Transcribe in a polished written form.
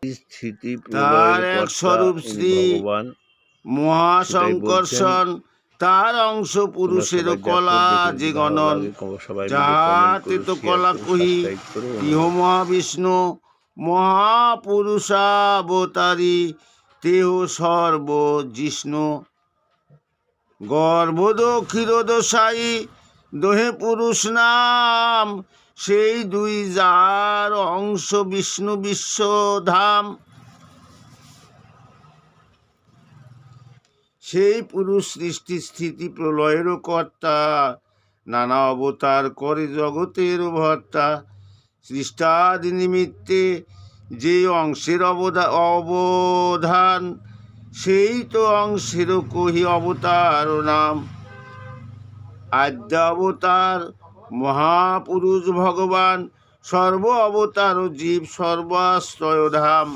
স্থিতি তার প্রলয়ের এক কর্তা স্বরূপ ইনি শ্রী ভগবান। মহাসংকর্ষণ, তার অংশ তোমরা পুরুষের সবাই দেখো, কলা দেখে যে যদি ভালো গণন। লাগে সবাই মিলে কমেন্ট যাহাতে করো, তো শেয়ার কলা করো, কহি সাবস্ক্রাইব করো। তিহ মহাবিষ্ণু মহাপুরুষাবতারী তেহ সর্ব জিষ্ণু। গর্ভদ ক্ষীরদশায়ী দোহে পুরুষ নাম, সেই দুই যার অংশ বিষ্ণু বিশ্বধাম। সেই পুরুষ সৃষ্টি স্থিতি প্রলয়েরও কর্তা, নানা অবতার করে জগতের ভর্তা। সৃষ্টাদি নিমিত্তে যে অংশের অবধান, সেই তো অংশেরও কহি অবতার নাম। আদ্যাবতার মহাপুরুষ ভগবান, সর্ব অবতার জীব সর্বাশ্রয় ধাম।